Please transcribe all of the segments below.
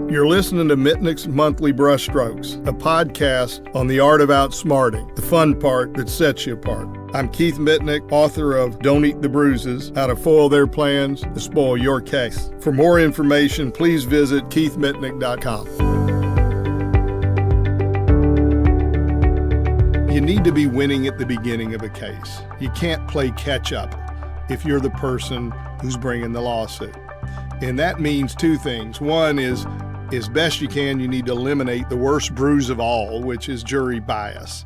You're listening to Mitnik's Monthly Brushstrokes, a podcast on the art of outsmarting, the fun part that sets you apart. I'm Keith Mitnik, author of Don't Eat the Bruises, How to Foil Their Plans to Spoil Your Case. For more information, please visit keithmitnik.com. You need to be winning at the beginning of a case. You can't play catch up if you're the person who's bringing the lawsuit. And that means two things. One is, as best you can, you need to eliminate the worst bruise of all, which is jury bias.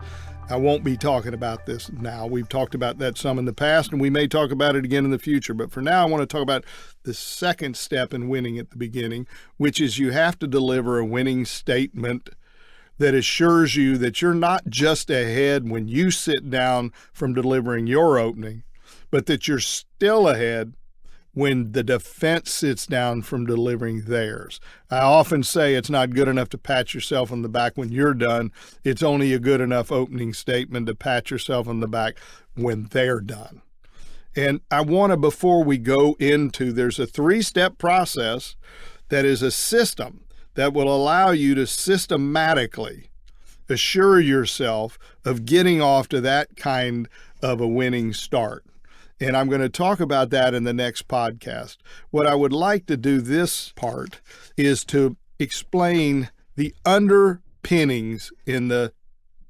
I won't be talking about this now. We've talked about that some in the past, and we may talk about it again in the future. But for now, I want to talk about the second step in winning at the beginning, which is you have to deliver a winning statement that assures you that you're not just ahead when you sit down from delivering your opening, but that you're still ahead when the defense sits down from delivering theirs. I often say it's not good enough to pat yourself on the back when you're done. It's only a good enough opening statement to pat yourself on the back when they're done. And I want to, before we go into, there's a 3-step process that is a system that will allow you to systematically assure yourself of getting off to that kind of a winning start. And I'm going to talk about that in the next podcast. What I would like to do this part is to explain the underpinnings in the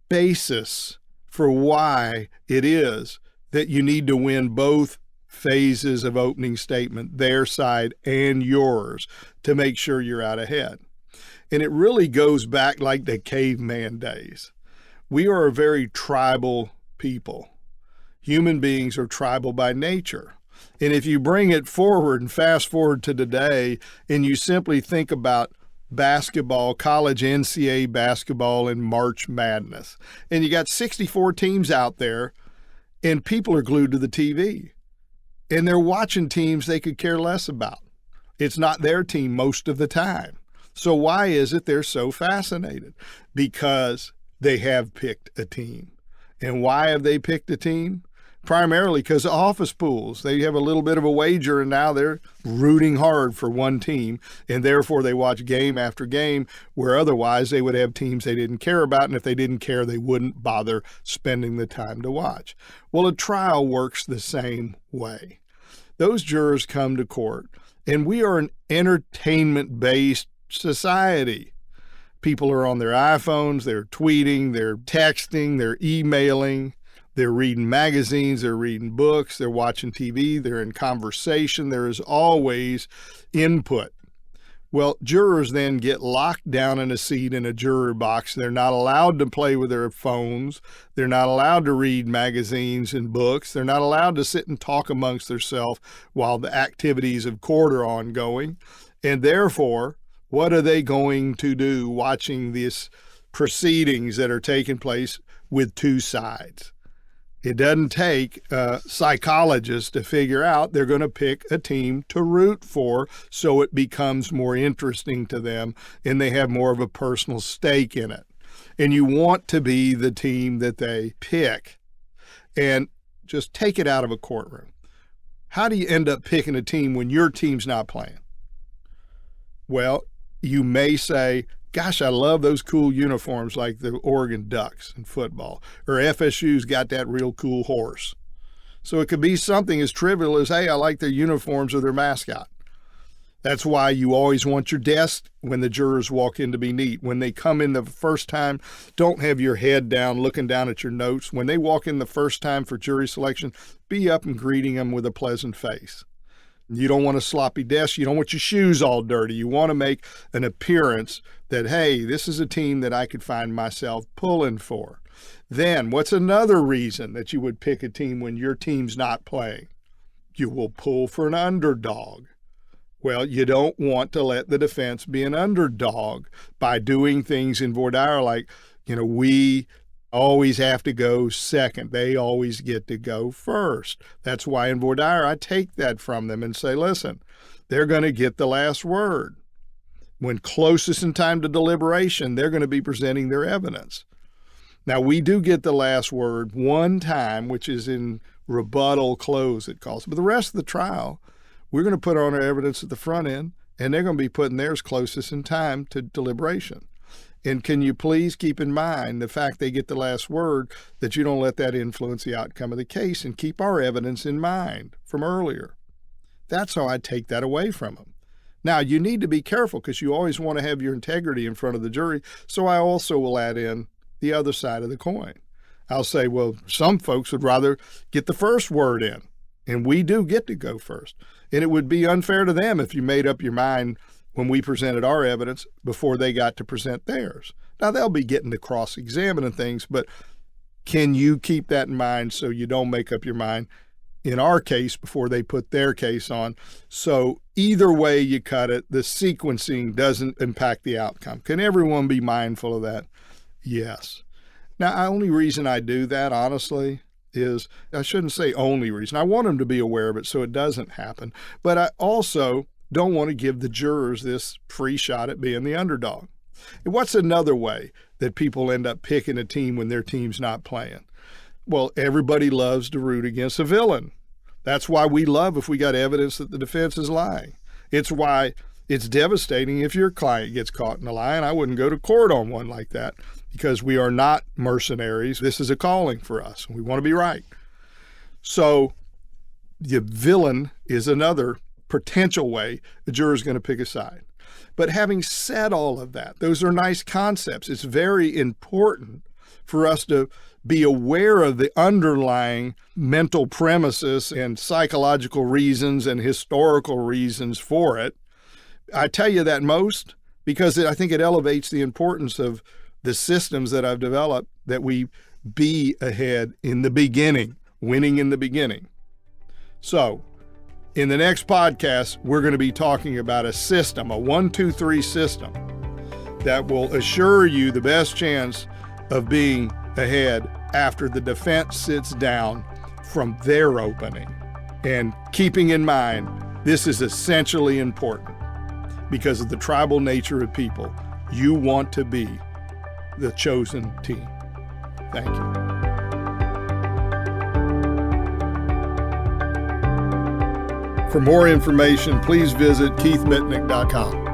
basis for why it is that you need to win both phases of opening statement, their side and yours, to make sure you're out ahead. And it really goes back like the caveman days. We are a very tribal people. Human beings are tribal by nature. And if you bring it forward and fast forward to today, and you simply think about basketball, college NCAA basketball and March Madness, and you got 64 teams out there, and people are glued to the TV. And they're watching teams they could care less about. It's not their team most of the time. So why is it they're so fascinated? Because they have picked a team. And why have they picked a team? Primarily because of office pools. They have a little bit of a wager, and now they're rooting hard for one team, and therefore they watch game after game, where otherwise they would have teams they didn't care about, and if they didn't care, they wouldn't bother spending the time to watch. Well, a trial works the same way. Those jurors come to court, and we are an entertainment-based society. People are on their iPhones, they're tweeting, they're texting, they're emailing, they're reading magazines, they're reading books, they're watching TV, they're in conversation. There is always input. Well, jurors then get locked down in a seat in a juror box. They're not allowed to play with their phones. They're not allowed to read magazines and books. They're not allowed to sit and talk amongst themselves while the activities of court are ongoing. And therefore, what are they going to do watching these proceedings that are taking place with two sides? It doesn't take psychologists to figure out they're going to pick a team to root for so it becomes more interesting to them and they have more of a personal stake in it. And you want to be the team that they pick. And just take it out of a courtroom. How do you end up picking a team when your team's not playing? Well, you may say, gosh, I love those cool uniforms like the Oregon Ducks in football, or FSU's got that real cool horse. So it could be something as trivial as, hey, I like their uniforms or their mascot. That's why you always want your desk when the jurors walk in to be neat. When they come in the first time, don't have your head down looking down at your notes. When they walk in the first time for jury selection, be up and greeting them with a pleasant face. You don't want a sloppy desk. You don't want your shoes all dirty. You want to make an appearance that, hey, this is a team that I could find myself pulling for. Then what's another reason that you would pick a team when your team's not playing? You will pull for an underdog. Well, you don't want to let the defense be an underdog by doing things in voir dire like, we always have to go second. They always get to go first. That's why in voir dire, I take that from them and say, listen, they're going to get the last word. When closest in time to deliberation, they're going to be presenting their evidence. Now, we do get the last word one time, which is in rebuttal close, it calls. But the rest of the trial, we're going to put on our evidence at the front end, and they're going to be putting theirs closest in time to deliberation. And can you please keep in mind the fact they get the last word, that you don't let that influence the outcome of the case, and keep our evidence in mind from earlier. That's how I take that away from them. Now, you need to be careful because you always want to have your integrity in front of the jury. So I also will add in the other side of the coin. I'll say, well, some folks would rather get the first word in, and we do get to go first. And it would be unfair to them if you made up your mind when we presented our evidence before they got to present theirs. Now, they'll be getting to cross-examine and things, but can you keep that in mind so you don't make up your mind in our case before they put their case on? So either way you cut it, the sequencing doesn't impact the outcome. Can everyone be mindful of that? Yes. Now, the only reason I do that, honestly, is, I shouldn't say only reason. I want them to be aware of it so it doesn't happen. But I also don't want to give the jurors this free shot at being the underdog. And what's another way that people end up picking a team when their team's not playing? Well, everybody loves to root against a villain. That's why we love if we got evidence that the defense is lying. It's why it's devastating if your client gets caught in a lie, and I wouldn't go to court on one like that because we are not mercenaries. This is a calling for us. We want to be right. So the villain is another potential way the juror is going to pick a side. But having said all of that, those are nice concepts. It's very important for us to be aware of the underlying mental premises and psychological reasons and historical reasons for it. I tell you that most because I think it elevates the importance of the systems that I've developed, that we be ahead in the beginning, winning in the beginning. So, in the next podcast, we're going to be talking about a system, a 1-2-3 system that will assure you the best chance of being ahead after the defense sits down from their opening. And keeping in mind, this is essentially important because of the tribal nature of people. You want to be the chosen team. Thank you. For more information, please visit keithmitnik.com.